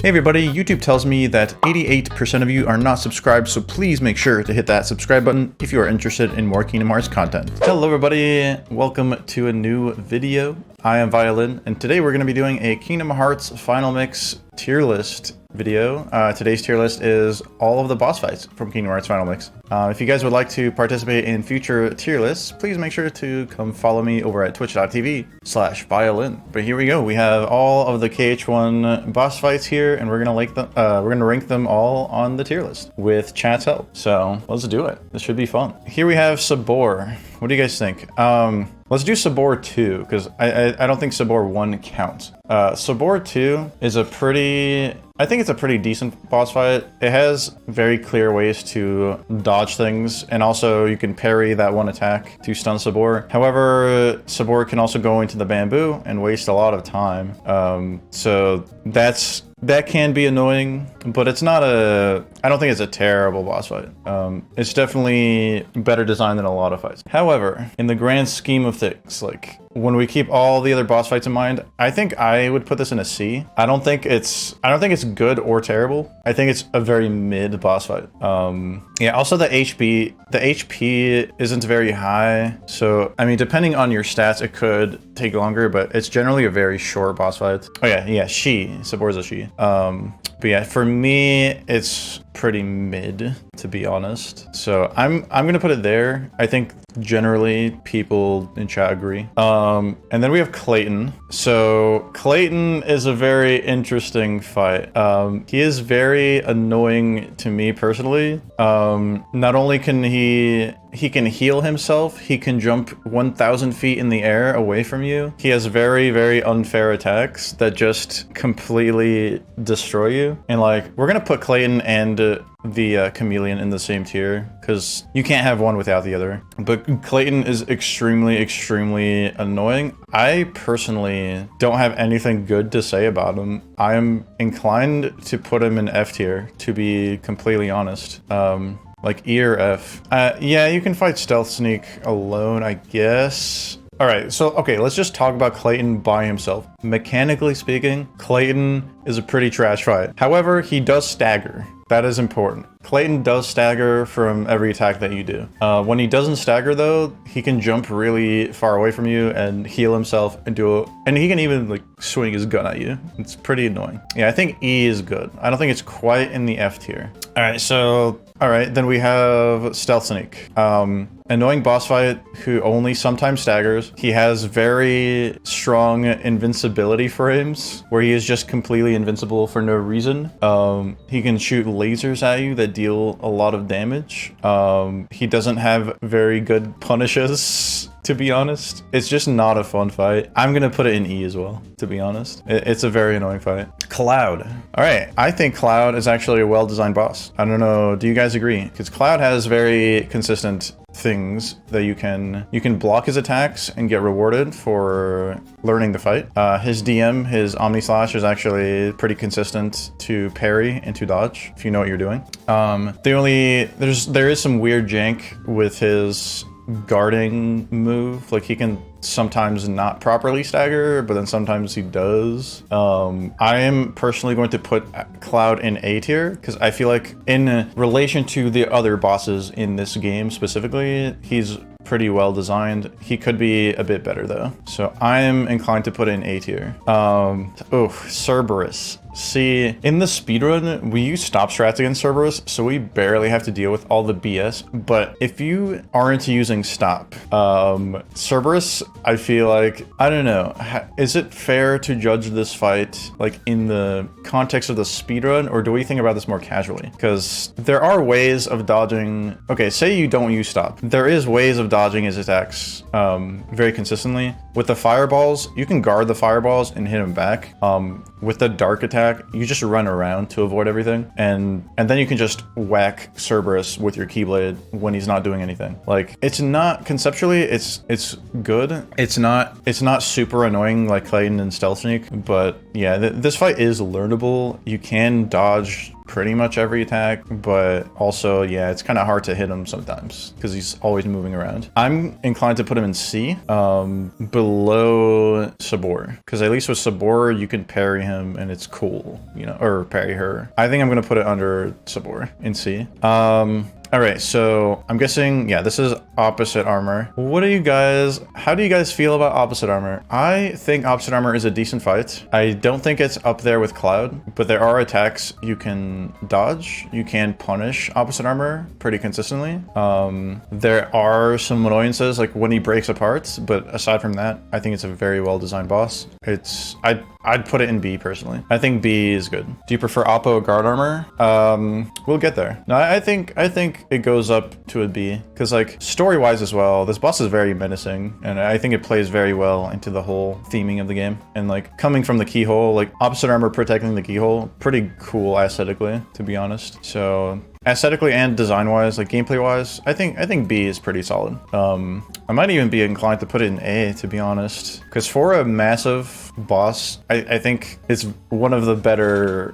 Hey everybody, YouTube tells me that 88% of you are not subscribed, so please make sure to hit that subscribe button if you are interested in more Kingdom Hearts content. Hello everybody, welcome to a new video. I am Violin, and today we're going to be doing a Kingdom Hearts Final Mix tier list video. Today's tier list is all of the boss fights from Kingdom Hearts Final Mix. If you guys would like to participate in future tier lists, please make sure to come follow me over at twitch.tv/violin. But here we go. We have all of the KH1 boss fights here, and we're gonna rank them all on the tier list with chat's help. So let's do it. This should be fun. Here we have Sabor. What do you guys think? Let's do Sabor 2, because I don't think Sabor 1 counts. Sabor 2 is I think it's a pretty decent boss fight. It has very clear ways to dodge things, and also you can parry that one attack to stun Sabor. However, Sabor can also go into the bamboo and waste a lot of time. So that can be annoying, but it's not I don't think it's a terrible boss fight. It's definitely better designed than a lot of fights. However, in the grand scheme of things, like when we keep all the other boss fights in mind, I think I would put this in a C. I don't think it's good or terrible. I think it's a very mid boss fight. Yeah, also the HP isn't very high. So, I mean, depending on your stats, it could take longer, but it's generally a very short boss fight. Oh yeah, Sabor's a she. But yeah, for me, it's pretty mid, to be honest. So I'm gonna put it there. I think generally people in chat agree. And then we have Clayton. So Clayton is a very interesting fight. He is very annoying to me personally. Not only can he can heal himself, he can jump 1,000 feet in the air away from you. He has very, very unfair attacks that just completely destroy you. And like, we're gonna put Clayton and the chameleon in the same tier, because you can't have one without the other. But Clayton is extremely, extremely annoying. I personally don't have anything good to say about him. I am inclined to put him in F tier, to be completely honest. Like E or F. Yeah, you can fight Stealth Sneak alone, I guess. All right, so, okay, let's just talk about Clayton by himself. Mechanically speaking, Clayton is a pretty trash fight. However, he does stagger. That is important. Clayton does stagger from every attack that you do. When he doesn't stagger though, he can jump really far away from you and heal himself and and he can even like swing his gun at you. It's pretty annoying. Yeah, I think E is good. I don't think it's quite in the F tier. All right, then we have Stealth Sneak. Annoying boss fight who only sometimes staggers. He has very strong invincibility frames where he is just completely invincible for no reason. He can shoot lasers at you that deal a lot of damage. He doesn't have very good punishes, to be honest. It's just not a fun fight. I'm gonna put it in E as well, to be honest. It's a very annoying fight. Cloud. All right, I think Cloud is actually a well-designed boss. I don't know, do you guys agree? Because Cloud has very consistent things that you can block his attacks and get rewarded for learning the fight. His DM, his Omni Slash, is actually pretty consistent to parry and to dodge, if you know what you're doing. There is some weird jank with his guarding move. Like, he can sometimes not properly stagger, but then sometimes he does. I am personally going to put Cloud in A tier, because I feel like in relation to the other bosses in this game specifically, he's pretty well designed. He could be a bit better though. So I am inclined to put in A tier. Cerberus. See, in the speedrun, we use stop strats against Cerberus, so we barely have to deal with all the BS. But if you aren't using stop, Cerberus, I feel like, I don't know, is it fair to judge this fight like in the context of the speedrun, or do we think about this more casually? Because there are ways of dodging. Okay, say you don't use stop. There is ways of dodging his attacks very consistently. With the fireballs, you can guard the fireballs and hit him back. With the dark attack, you just run around to avoid everything, and then you can just whack Cerberus with your Keyblade when he's not doing anything. Like, it's not conceptually, it's good. It's not super annoying like Clayton and Stealth Sneak, but yeah, this fight is learnable. You can dodge pretty much every attack, but also, yeah, it's kind of hard to hit him sometimes because he's always moving around. I'm inclined to put him in C, below Sabor, because at least with Sabor, you can parry him and it's cool, you know, or parry her. I think I'm going to put it under Sabor in C. All right, so I'm guessing, yeah, this is opposite armor. How do you guys feel about opposite armor? I think opposite armor is a decent fight. I don't think it's up there with Cloud, but there are attacks you can dodge. You can punish opposite armor pretty consistently. There are some annoyances, like when he breaks apart, but aside from that, I think it's a very well-designed boss. I'd put it in B personally. I think B is good. Do you prefer Oppo or guard armor? We'll get there. No, I think it goes up to a B, because like story-wise as well, this boss is very menacing, and I think it plays very well into the whole theming of the game. And like coming from the keyhole, like opposite armor protecting the keyhole, pretty cool aesthetically, to be honest. So aesthetically and design-wise, like gameplay-wise, I think B is pretty solid. I might even be inclined to put it in A, to be honest, because for a massive boss, I think it's one of the better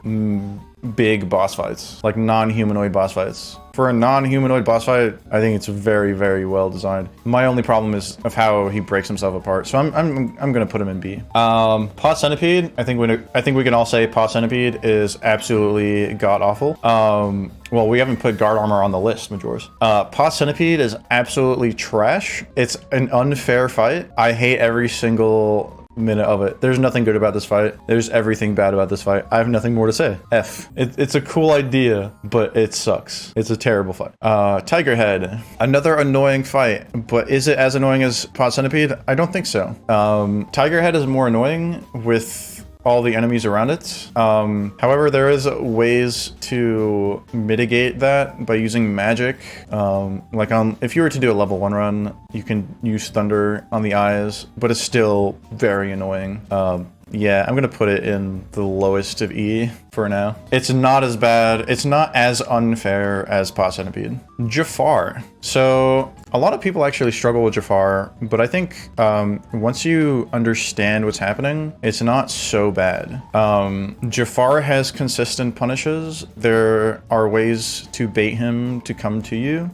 big boss fights, like non-humanoid boss fights. For a non-humanoid boss fight, I think it's very, very well designed. My only problem is of how he breaks himself apart, so I'm gonna put him in B. Pot Centipede, I think we can all say Pot Centipede is absolutely god awful. Well, we haven't put guard armor on the list, Majors. Pot Centipede is absolutely trash. It's an unfair fight. I hate every single minute of it. There's nothing good about this fight. There's everything bad about this fight. I have nothing more to say. F. It's a cool idea, but it sucks. It's a terrible fight. Tiger Head. Another annoying fight, but is it as annoying as Pot Centipede? I don't think so. Tiger Head is more annoying with all the enemies around it. However, there is ways to mitigate that by using magic. Like if you were to do a level 1 run, you can use thunder on the eyes, but it's still very annoying. Yeah, I'm gonna put it in the lowest of E for now. It's not as bad. It's not as unfair as Pot Centipede. Jafar. So a lot of people actually struggle with Jafar, but I think once you understand what's happening, it's not so bad. Jafar has consistent punishes. There are ways to bait him to come to you.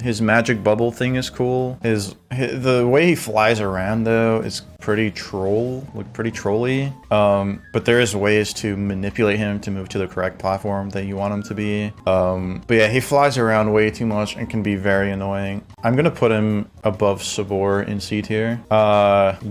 His magic bubble thing is cool. The way he flies around though is pretty trolly. But there is ways to manipulate him to move to the correct platform that you want him to be. But yeah, he flies around way too much and can be very annoying. I'm gonna put him above Sabor in C tier.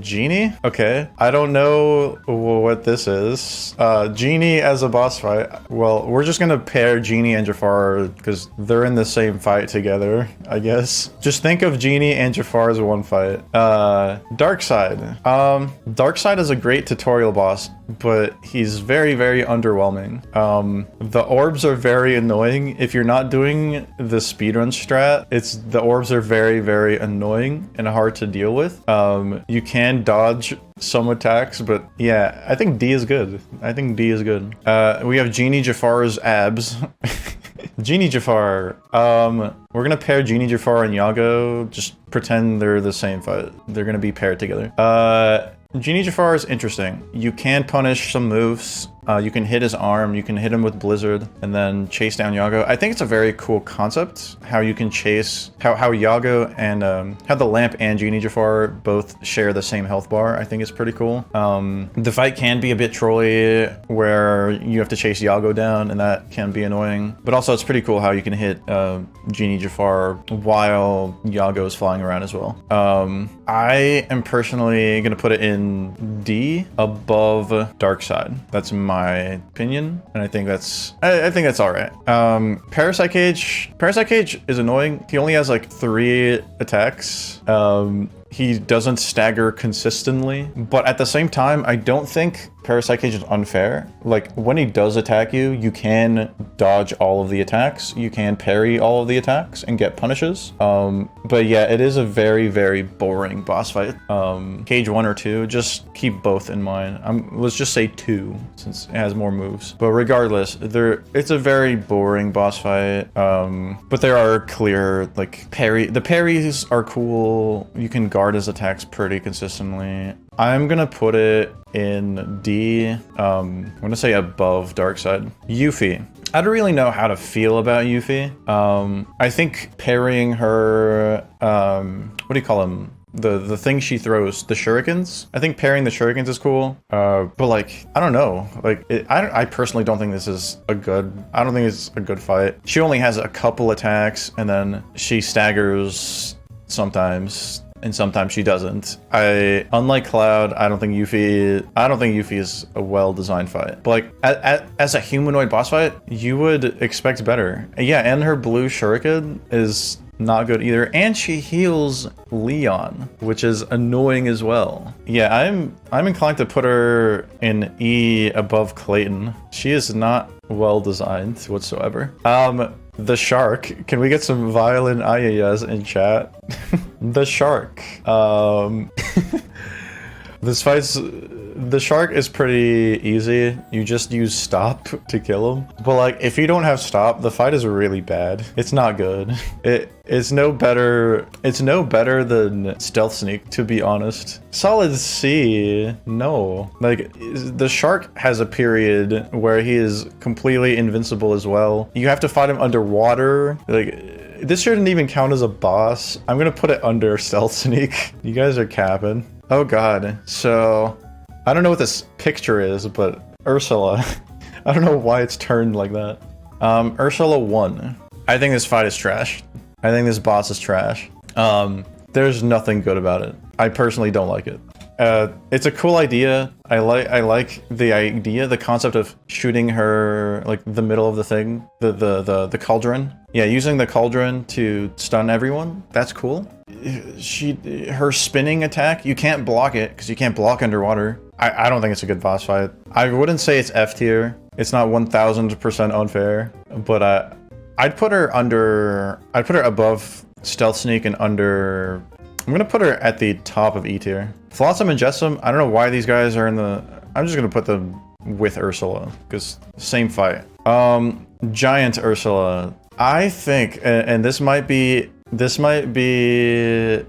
Genie? Okay. I don't know what this is. Genie as a boss fight. Well, we're just gonna pair Genie and Jafar because they're in the same fight together, I guess. Just think of Genie and Jafar as one fight. Darkseid. Darkseid is a great tutorial boss, but he's very, very underwhelming. The orbs are very annoying. If you're not doing the speedrun strat, the orbs are very, very annoying and hard to deal with. You can dodge some attacks, but yeah, I think D is good. We have Genie Jafar's abs. Genie Jafar. We're gonna pair Genie Jafar and Yago. Just pretend they're the same fight. They're gonna be paired together. Genie Jafar is interesting. You can punish some moves. You can hit his arm, you can hit him with Blizzard, and then chase down Yago. I think it's a very cool concept, how you can chase, how Yago and, how the Lamp and Genie Jafar both share the same health bar, I think is pretty cool. The fight can be a bit trolly, where you have to chase Yago down, and that can be annoying. But also, it's pretty cool how you can hit Genie Jafar while Yago is flying around as well. I am personally gonna put it in D, above Darkseid. That's my opinion, and I think that's all right. Parasite Cage is annoying. He only has like 3 attacks. He doesn't stagger consistently, but at the same time, I don't think Parasite Cage is unfair. Like, when he does attack you, you can dodge all of the attacks, you can parry all of the attacks and get punishes. But yeah, it is a very, very boring boss fight. Cage 1 or 2, just keep both in mind. Let's just say 2, since it has more moves. But regardless, it's a very boring boss fight. But there are clear, like, the parries are cool. You can guard his attacks pretty consistently. I'm gonna put it in D. I'm gonna say above Darkseid. Yuffie. I don't really know how to feel about Yuffie. I think parrying her, what do you call them? The thing she throws, the shurikens. I think parrying the shurikens is cool. But like, I don't know. Like, I personally don't think this is a good. I don't think it's a good fight. She only has a couple attacks, and then she staggers sometimes, and sometimes she doesn't. Unlike Cloud, I don't think Yuffie is a well-designed fight. But like, as a humanoid boss fight, you would expect better. Yeah, and her blue shuriken is not good either, and she heals Leon, which is annoying as well. Yeah, I'm inclined to put her in E above Clayton. She is not well designed whatsoever. The shark. Can we get some violent ayayas in chat? The shark. The shark is pretty easy. You just use stop to kill him. But like, if you don't have stop, the fight is really bad. It's not good. It's no better than stealth sneak, to be honest. Solid C. No. Like, the shark has a period where he is completely invincible as well. You have to fight him underwater. Like, this shouldn't even count as a boss. I'm gonna put it under stealth sneak. You guys are capping. Oh god. So I don't know what this picture is, but Ursula. I don't know why it's turned like that. Ursula 1. I think this fight is trash. I think this boss is trash. There's nothing good about it. I personally don't like it. It's a cool idea. I like the idea, the concept of shooting her like the middle of the thing, the cauldron. Yeah, using the cauldron to stun everyone. That's cool. Her spinning attack, you can't block it because you can't block underwater. I don't think it's a good boss fight. I wouldn't say it's F tier. It's not 1000% unfair, but I'd put her above stealth sneak and under. I'm gonna put her at the top of E tier. Flotsam and Jetsam, I don't know why these guys are in the. I'm just gonna put them with Ursula because same fight. Giant Ursula. I think, and this might be an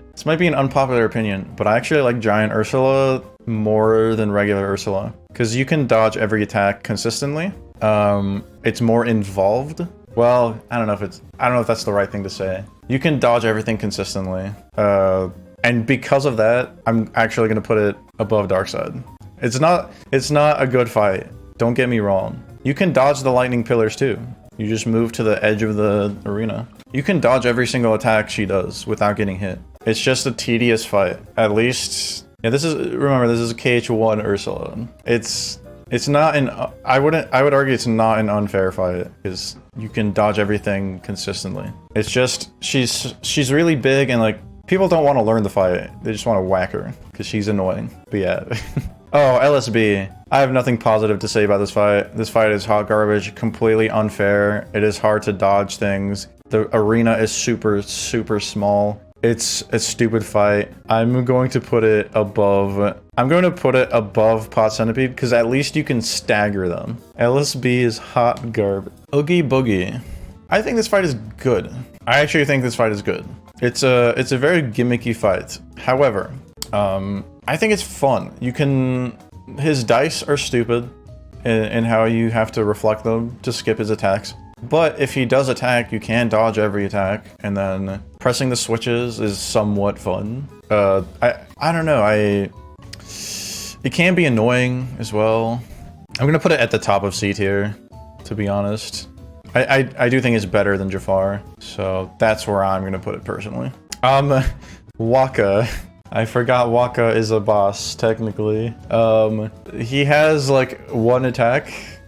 unpopular opinion, but I actually like Giant Ursula more than regular Ursula because you can dodge every attack consistently. It's more involved. Well, I don't know if that's the right thing to say. You can dodge everything consistently. And because of that, I'm actually gonna put it above Darkseid. It's not a good fight. Don't get me wrong. You can dodge the lightning pillars too. You just move to the edge of the arena. You can dodge every single attack she does without getting hit. It's just a tedious fight. At least, yeah, remember, this is a KH1 Ursula. It's not an, I would argue it's not an unfair fight, because you can dodge everything consistently. It's just, she's really big and like, people don't want to learn the fight. They just want to whack her, because she's annoying. But yeah. Oh, LSB. I have nothing positive to say about this fight. This fight is hot garbage, completely unfair. It is hard to dodge things. The arena is super, super small. It's a stupid fight. I'm going to put it above Pot Centipede because at least you can stagger them. LSB is hot garbage. Oogie Boogie. I think this fight is good. I actually think this fight is good. It's a very gimmicky fight. However, I think it's fun. His dice are stupid in how you have to reflect them to skip his attacks. But if he does attack, you can dodge every attack, and then pressing the switches is somewhat fun. I don't know, it can be annoying as well. I'm gonna put it at the top of C tier, to be honest. I do think it's better than Jafar, so that's where I'm gonna put it personally. Waka. I forgot Waka is a boss, technically. He has like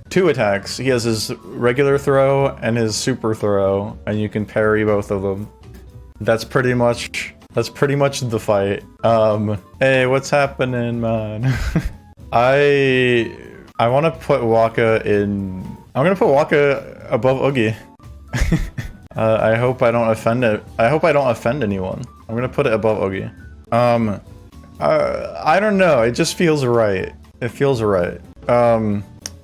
two attacks. He has his regular throw and his super throw, and you can parry both of them. That's pretty much the fight. Hey, what's happening, man? I want to put Waka in. I'm gonna put Waka above Oogie. I hope I don't offend it. I hope I don't offend anyone. I'm gonna put it above Oogie. I don't know. It just feels right. It feels right.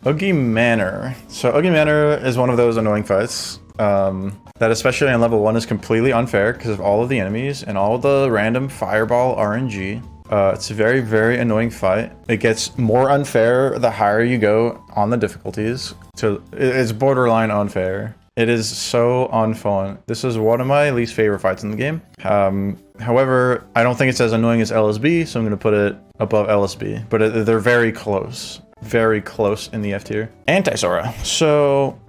Oogie Manor. So Oogie Manor is one of those annoying fights that especially on level 1 is completely unfair because of all of the enemies and all the random fireball RNG. It's a very, very annoying fight. It gets more unfair the higher you go on the difficulties. So it's borderline unfair. It is so unfun. This is one of my least favorite fights in the game. However, I don't think it's as annoying as LSB, so I'm going to put it above LSB. But they're very close. Very close in the F tier. Anti-Sora. So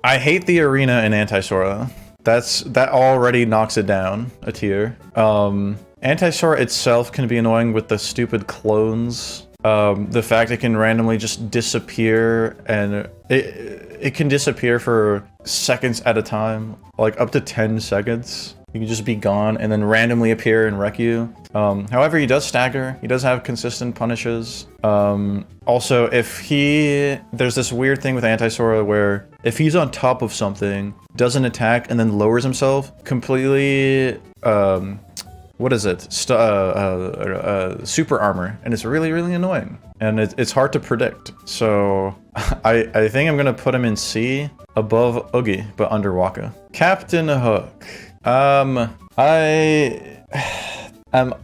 I hate the arena in Anti-Sora. That already knocks it down a tier. Anti-Sora itself can be annoying with the stupid clones. The fact it can randomly just disappear, and it can disappear for seconds at a time, like up to 10 seconds. You can just be gone and then randomly appear and wreck you. However, he does stagger. He does have consistent punishes. Also, there's this weird thing with Anti-Sora where if he's on top of something, doesn't attack, and then lowers himself completely, what is it? Super armor, and it's really, really annoying. And it's hard to predict. So I think I'm gonna put him in C above Oogie, but under Waka. Captain Hook. I'm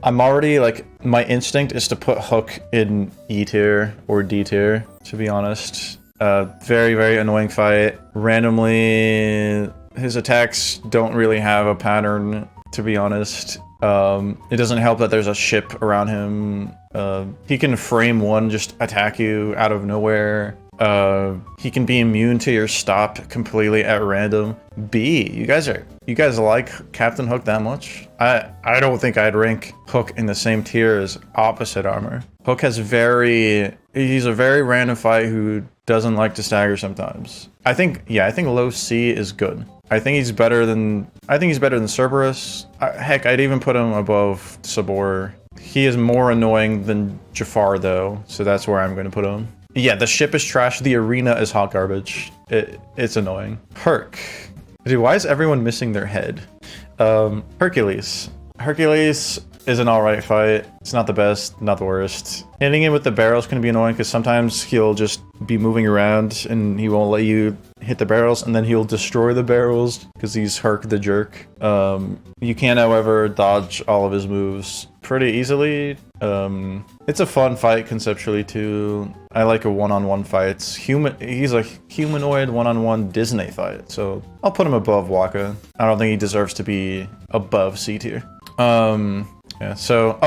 already like, my instinct is to put Hook in E tier or D tier, to be honest. Very, very annoying fight. Randomly, his attacks don't really have a pattern, to be honest. It doesn't help that there's a ship around him. He can frame one, just attack you out of nowhere. He can be immune to your stop completely at random. B, you guys like Captain Hook that much? I don't think I'd rank Hook in the same tier as opposite armor. Hook has he's a very random fight who doesn't like to stagger sometimes. I think low C is good. I think he's better than Cerberus. Heck, I'd even put him above Sabor. He is more annoying than Jafar though, so that's where I'm gonna put him. Yeah, the ship is trash. The arena is hot garbage. It's annoying. Herc. Dude, why is everyone missing their head? Hercules. Hercules is an alright fight. It's not the best, not the worst. Hitting him with the barrels can be annoying because sometimes he'll just be moving around and he won't let you hit the barrels, and then he'll destroy the barrels because he's Herc the jerk. You can, however, dodge all of his moves pretty easily. It's a fun fight conceptually too. I like a one-on-one fights. He's a humanoid one-on-one Disney fight, so I'll put him above Waka. I don't think he deserves to be above C tier. Yeah, so,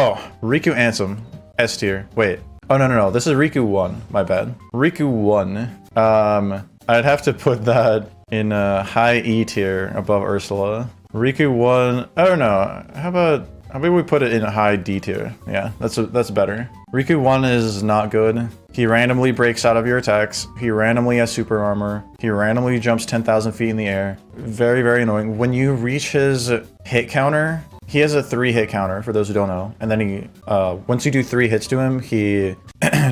Riku Ansem, S tier. Wait. Oh, no. This is Riku 1. My bad. Riku 1. I'd have to put that in a high E tier above Ursula. Riku 1. Oh, no. How about we put it in a high D tier? Yeah, that's better. Riku 1 is not good. He randomly breaks out of your attacks. He randomly has super armor. He randomly jumps 10,000 feet in the air. Very, very annoying. When you reach his hit counter, he has a 3 hit counter, for those who don't know. And then once you do 3 hits to him, he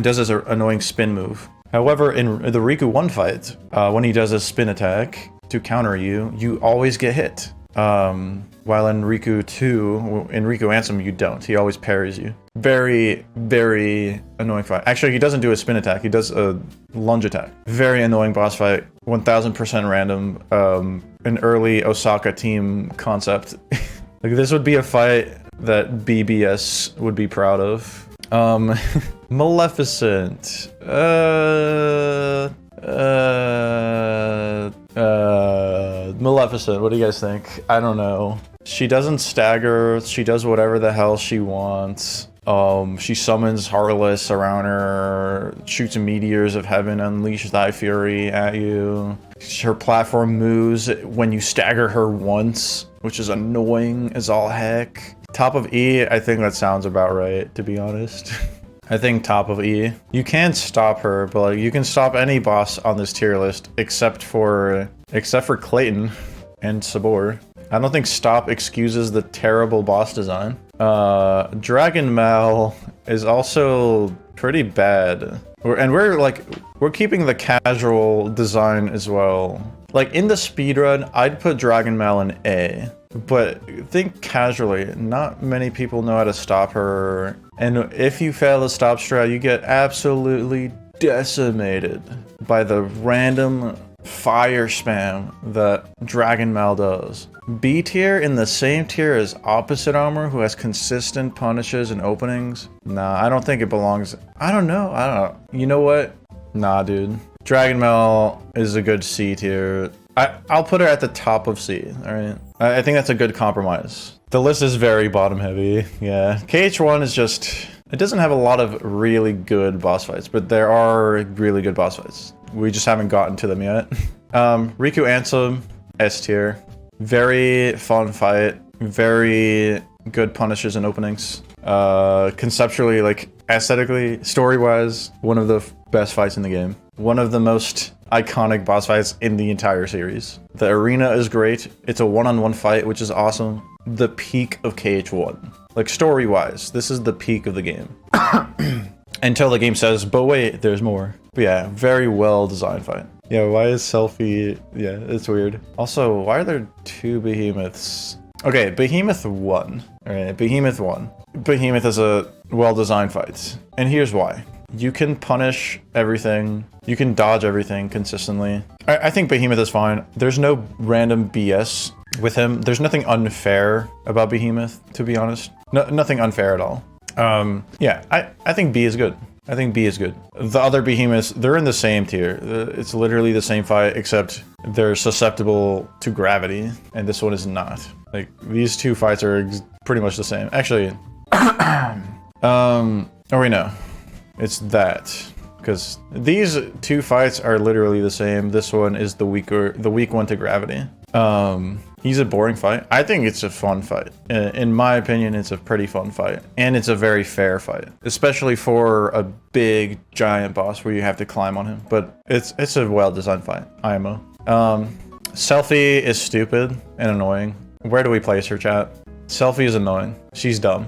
does this annoying spin move. However, in the Riku 1 fight, when he does a spin attack to counter you, you always get hit. While in Riku 2, in Riku Ansem, you don't. He always parries you. Very, very annoying fight. Actually, he doesn't do a spin attack. He does a lunge attack. Very annoying boss fight. 1000% random. An early Osaka team concept. Like, this would be a fight that BBS would be proud of. Maleficent. Maleficent, what do you guys think? I don't know. She doesn't stagger. She does whatever the hell she wants. She summons Heartless around her, shoots meteors of heaven, unleash thy fury at you. Her platform moves when you stagger her once, which is annoying as all heck. Top of E, I think that sounds about right, to be honest. I think top of E. You can stop her, but like, you can stop any boss on this tier list except for Clayton and Sabor. I don't think stop excuses the terrible boss design. Dragon Mal is also pretty bad. We're keeping the casual design as well. Like, in the speedrun, I'd put Dragon Mal in A. But think casually, not many people know how to stop her. And if you fail the stop strat, you get absolutely decimated by the random fire spam that Dragon Mal does. B tier in the same tier as Opposite Armor, who has consistent punishes and openings. Nah, I don't think it belongs. I don't know. You know what? Nah, dude. Dragon Mal is a good C tier. I'll put her at the top of C, alright? I think that's a good compromise. The list is very bottom heavy, yeah. KH1 is just... It doesn't have a lot of really good boss fights, but there are really good boss fights. We just haven't gotten to them yet. Riku Ansem, S tier. Very fun fight. Very good punishes and openings. Conceptually, like, aesthetically, story-wise, one of the best fights in the game. One of the most iconic boss fights in the entire series. The arena is great. It's a one-on-one fight, which is awesome. The peak of KH1. Like, story-wise, this is the peak of the game. Until the game says, but wait, there's more. But yeah, very well-designed fight. Yeah, why is Selfie... Yeah, it's weird. Also, why are there two Behemoths? Okay, Behemoth 1. Alright, Behemoth 1. Behemoth is a well-designed fight. And here's why. You can punish everything. You can dodge everything consistently. I think Behemoth is fine. There's no random BS with him. There's nothing unfair about Behemoth, to be honest. Nothing unfair at all. Yeah, I think B is good. I think B is good. The other Behemoths, they're in the same tier. It's literally the same fight, except they're susceptible to gravity, and this one is not. Like, these two fights are pretty much the same. Actually, oh wait, no. It's that. Because these two fights are literally the same. This one is the weak one to gravity. He's a boring fight. I think it's a fun fight. In my opinion, it's a pretty fun fight. And it's a very fair fight. Especially for a big, giant boss where you have to climb on him. But it's a well-designed fight. IMO. Selfie is stupid and annoying. Where do we place her, chat? Selfie is annoying. She's dumb.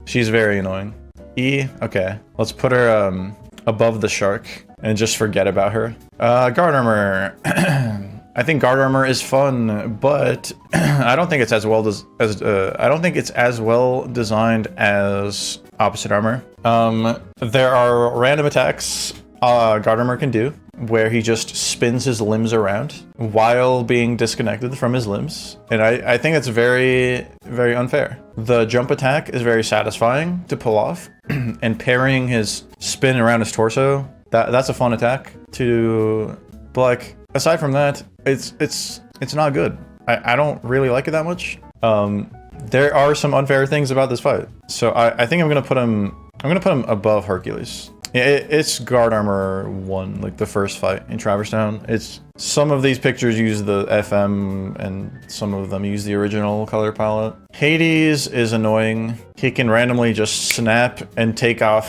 She's very annoying. E? Okay. Let's put her above the shark and just forget about her. Guard armor. I think guard armor is fun, but I don't think it's as well I don't think it's as well designed as opposite armor. There are random attacks guard armor can do, where he just spins his limbs around while being disconnected from his limbs. And I think it's very, very unfair. The jump attack is very satisfying to pull off, and parrying his spin around his torso, that's a fun attack to, but like, aside from that, it's not good. I don't really like it that much. There are some unfair things about this fight. So I think I'm gonna put him above Hercules. It's guard armor 1, like the first fight in Traverse Town. It's some of these pictures use the FM and some of them use the original color palette. Hades is annoying. He can randomly just snap and take out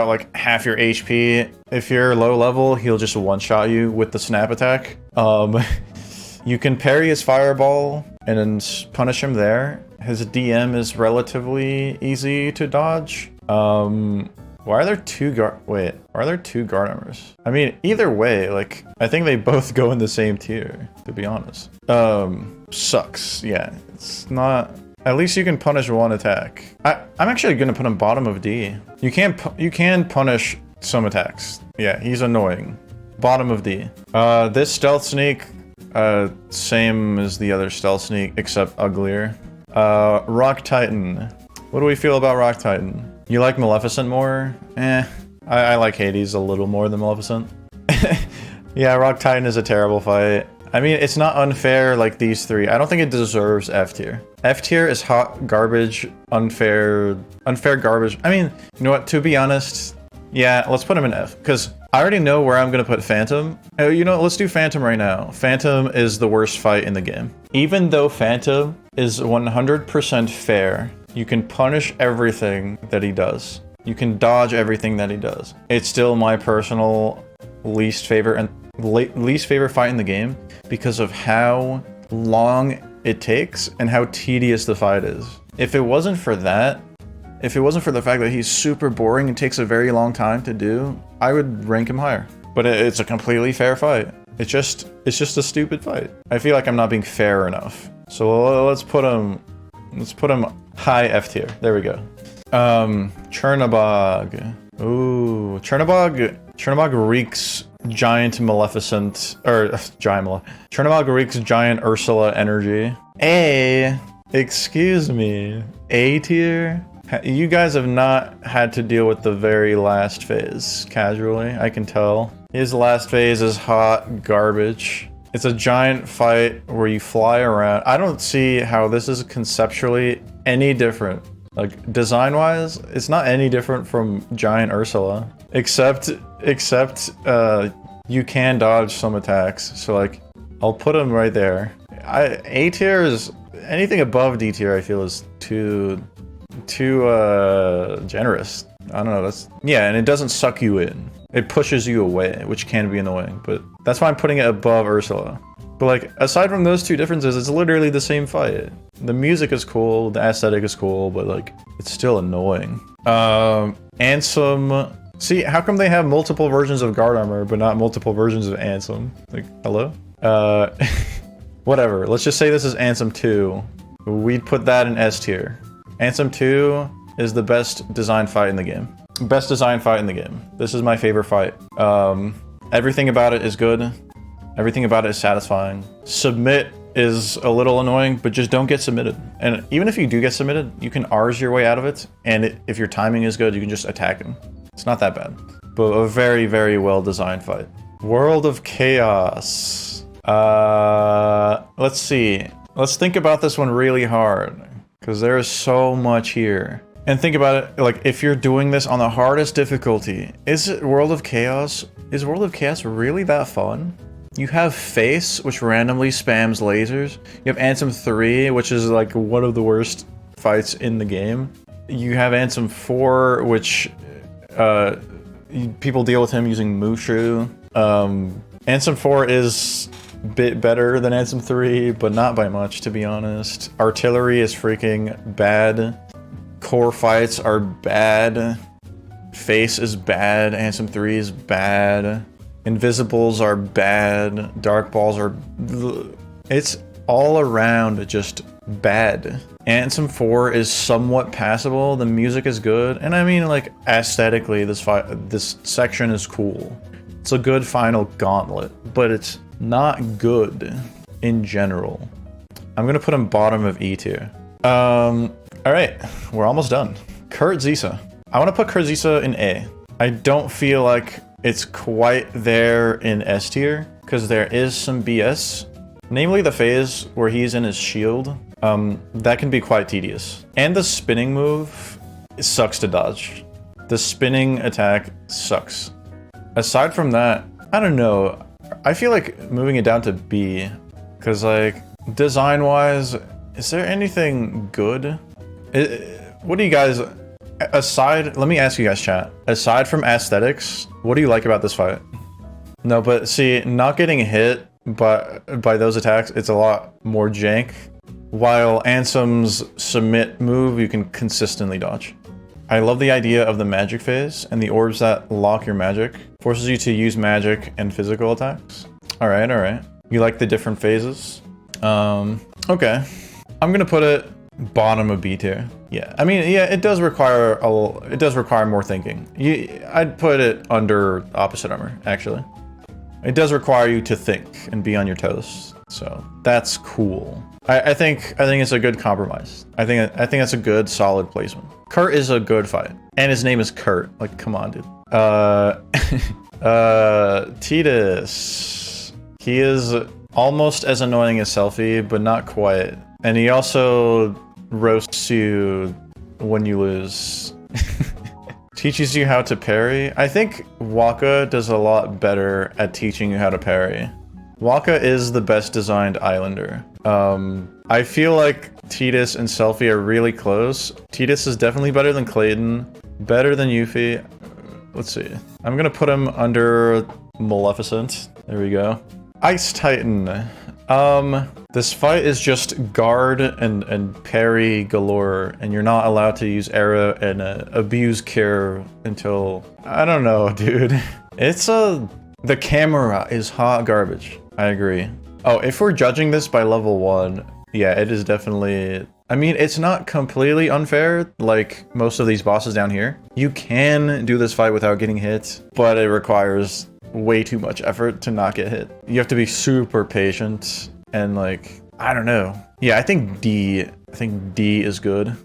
like half your HP. If you're low level, he'll just one-shot you with the snap attack. You can parry his fireball and then punish him there. His DM is relatively easy to dodge. Why are there two guard armors? I mean, either way, like, I think they both go in the same tier, to be honest. Sucks. Yeah, it's not... At least you can punish one attack. I'm actually gonna put him bottom of D. You can punish some attacks. Yeah, he's annoying. Bottom of D. This stealth sneak, same as the other stealth sneak, except uglier. Rock Titan. What do we feel about Rock Titan? You like Maleficent more? I like Hades a little more than Maleficent. Yeah, Rock Titan is a terrible fight. I mean, it's not unfair like these three. I don't think it deserves F tier. F tier is hot garbage, unfair garbage. I mean, you know what, to be honest, yeah, let's put him in F, because I already know where I'm gonna put Phantom. You know what, let's do Phantom right now. Phantom is the worst fight in the game. Even though Phantom is 100% fair, you can punish everything that he does. You can dodge everything that he does. It's still my personal least favorite fight in the game because of how long it takes and how tedious the fight is. If it wasn't for that, if it wasn't for the fact that he's super boring and takes a very long time to do, I would rank him higher. But it's a completely fair fight. It's just a stupid fight. I feel like I'm not being fair enough. So let's put him high F tier. There we go. Chernobog. Ooh, Chernobog reeks giant Maleficent, or Chernobyl-Greek's giant Ursula energy. Excuse me, A tier? You guys have not had to deal with the very last phase casually, I can tell. His last phase is hot garbage. It's a giant fight where you fly around. I don't see how this is conceptually any different. Like, design-wise, it's not any different from giant Ursula. Except you can dodge some attacks. So, like, I'll put him right there. A tier is... Anything above D tier, I feel, is too generous. I don't know, that's... Yeah, and it doesn't suck you in. It pushes you away, which can be annoying, but that's why I'm putting it above Ursula. But like, aside from those two differences, it's literally the same fight. The music is cool, the aesthetic is cool, but like, it's still annoying. Ansem... See, how come they have multiple versions of guard armor, but not multiple versions of Ansem? Like, hello? Whatever, let's just say this is Ansem 2. We'd put that in S tier. Ansem 2 is the best design fight in the game. Best design fight in the game. This is my favorite fight. Everything about it is good. Everything about it is satisfying. Submit is a little annoying, but just don't get submitted. And even if you do get submitted, you can R's your way out of it. And if your timing is good, you can just attack him. It's not that bad. But a very, very well designed fight. World of Chaos. Let's see. Let's think about this one really hard, because there is so much here. And think about it, like, if you're doing this on the hardest difficulty, is World of Chaos really that fun? You have Face, which randomly spams lasers. You have Ansem 3, which is like one of the worst fights in the game. You have Ansem 4, which people deal with him using Mushu. Ansem 4 is a bit better than Ansem 3, but not by much, to be honest. Artillery is freaking bad. Core fights are bad. Face is bad. Ansem 3 is bad. Invisibles are bad. Dark balls are... It's all around just bad. Ansem 4 is somewhat passable. The music is good. And I mean, like, aesthetically, this section is cool. It's a good final gauntlet, but it's not good in general. I'm gonna put him bottom of E tier. Alright, we're almost done. Kurt Zisa. I want to put Kurt Zisa in A. I don't feel like it's quite there in S tier, because there is some BS. Namely the phase where he's in his shield. That can be quite tedious. And the spinning move sucks to dodge. The spinning attack sucks. Aside from that, I don't know. I feel like moving it down to B, because like, design-wise, is there anything good? What do you guys, let me ask you guys, chat. Aside from aesthetics, what do you like about this fight? No, but see, not getting hit by those attacks, it's a lot more jank. While Ansem's submit move, you can consistently dodge. I love the idea of the magic phase and the orbs that lock your magic. Forces you to use magic and physical attacks. Alright, alright. You like the different phases? Okay. I'm gonna put it bottom of B tier. Yeah, I mean, yeah, it does require more thinking. I'd put it under opposite armor, actually. It does require you to think and be on your toes, so that's cool. I think it's a good compromise. I think that's a good, solid placement. Kurt is a good fight, and his name is Kurt. Like, come on, dude. Tidus. He is almost as annoying as Selfie, but not quite. And he also roasts you when you lose. Teaches you how to parry. I think Waka does a lot better at teaching you how to parry. Waka is the best designed islander. I feel like Tidus and Selfie are really close. Tidus is definitely better than Clayton, better than Yuffie. Let's see. I'm gonna put him under Maleficent. There we go. Ice Titan. This fight is just guard and parry galore, and you're not allowed to use arrow and abuse cure until... I don't know, dude. The camera is hot garbage. I agree. Oh, if we're judging this by level 1, yeah, it is definitely... I mean, it's not completely unfair, like most of these bosses down here. You can do this fight without getting hit, but it requires way too much effort to not get hit. You have to be super patient and like, I don't know. Yeah, I think D is good.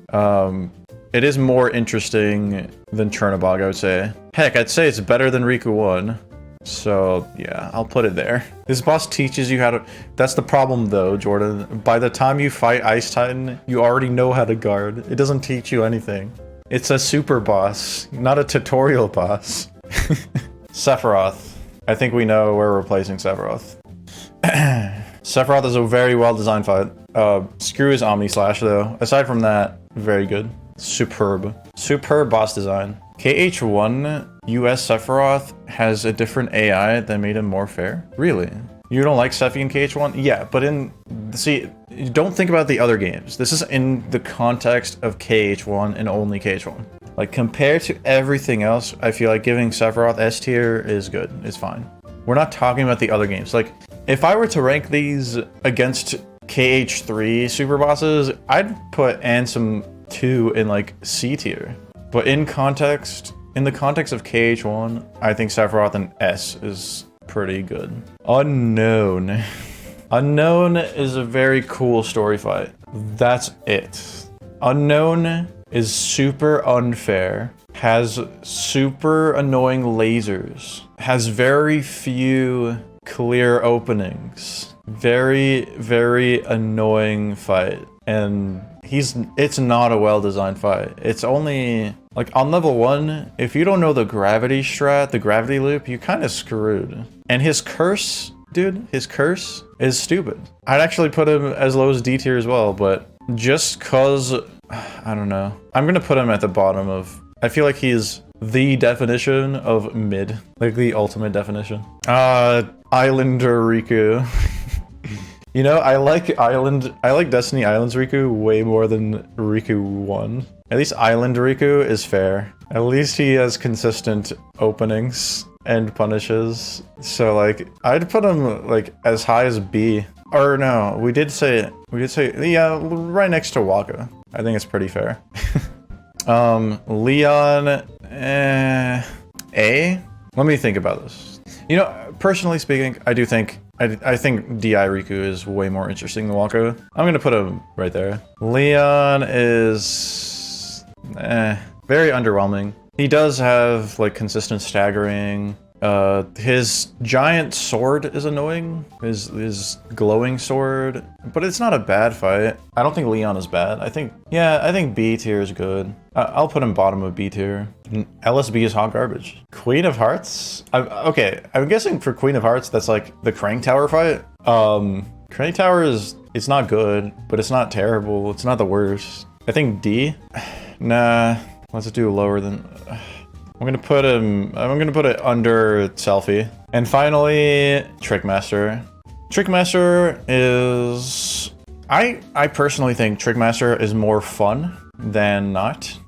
It is more interesting than Chernobog, I would say. Heck, I'd say it's better than Riku 1. So yeah, I'll put it there. This boss teaches you how to... That's the problem though, Jordan. By the time you fight Ice Titan, you already know how to guard. It doesn't teach you anything. It's a super boss, not a tutorial boss. Sephiroth. I think we know we're replacing Sephiroth. Sephiroth is a very well-designed fight. Screw his Omni Slash though. Aside from that, very good. Superb. Superb boss design. KH1 US Sephiroth has a different AI that made him more fair? Really? You don't like Sephi in KH1? Yeah, but see, don't think about the other games. This is in the context of KH1 and only KH1. Like, compared to everything else, I feel like giving Sephiroth S tier is good. It's fine. We're not talking about the other games. Like, if I were to rank these against KH3 super bosses, I'd put Ansem 2 in like C tier. But in the context of KH1, I think Sephiroth in S is pretty good. Unknown. Unknown is a very cool story fight. That's it. Unknown is super unfair, has super annoying lasers, has very few clear openings, very, very annoying fight, and it's not a well-designed fight. It's only, like, on level 1, if you don't know the gravity strat, the gravity loop, you kind of screwed. And his curse, dude, his curse is stupid. I'd actually put him as low as D tier as well, but just cause, I don't know. I'm gonna put him at the bottom of, I feel like he's the definition of mid, like the ultimate definition. Islander Riku. You know, I like Destiny Islands Riku way more than Riku 1. At least Island Riku is fair. At least he has consistent openings and punishes. So like, I'd put him like as high as B. Or no, we did say, yeah, right next to Waka. I think it's pretty fair. Leon, A? Let me think about this. You know, personally speaking, I think DI Riku is way more interesting than Waka. I'm gonna put him right there. Leon is very underwhelming. He does have like consistent staggering. His giant sword is annoying. His glowing sword, but it's not a bad fight. I don't think Leon is bad. I think B tier is good. I'll put him bottom of B tier. LSB is hot garbage. Queen of Hearts? Okay, I'm guessing for Queen of Hearts, that's like the Crank Tower fight. Crank Tower it's not good, but it's not terrible. It's not the worst. I think D? Nah, let's do lower than... I'm gonna put it under Selfie. And finally, Trickmaster. Trickmaster is... I personally think Trickmaster is more fun than not.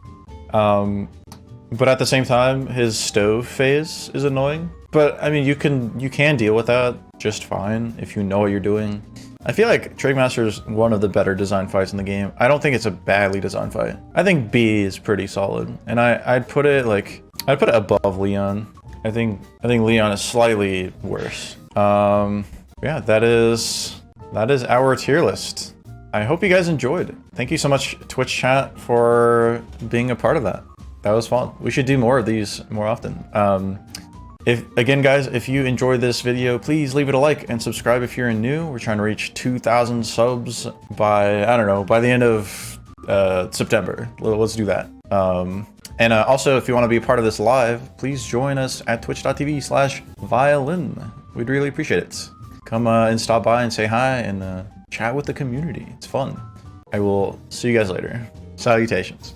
But at the same time, his stove phase is annoying. But I mean, you can deal with that just fine if you know what you're doing. I feel like Trickmaster is one of the better designed fights in the game. I don't think it's a badly designed fight. I think B is pretty solid, and I'd put it above Leon. I think Leon is slightly worse. Yeah, that is our tier list. I hope you guys enjoyed. Thank you so much, Twitch chat, for being a part of that. That was fun. We should do more of these more often. Again, guys, if you enjoyed this video, please leave it a like and subscribe if you're new. We're trying to reach 2,000 subs by, I don't know, by the end of September. Let's do that. And also, if you want to be a part of this live, please join us at twitch.tv/violin. We'd really appreciate it. Come and stop by and say hi and chat with the community. It's fun. I will see you guys later. Salutations.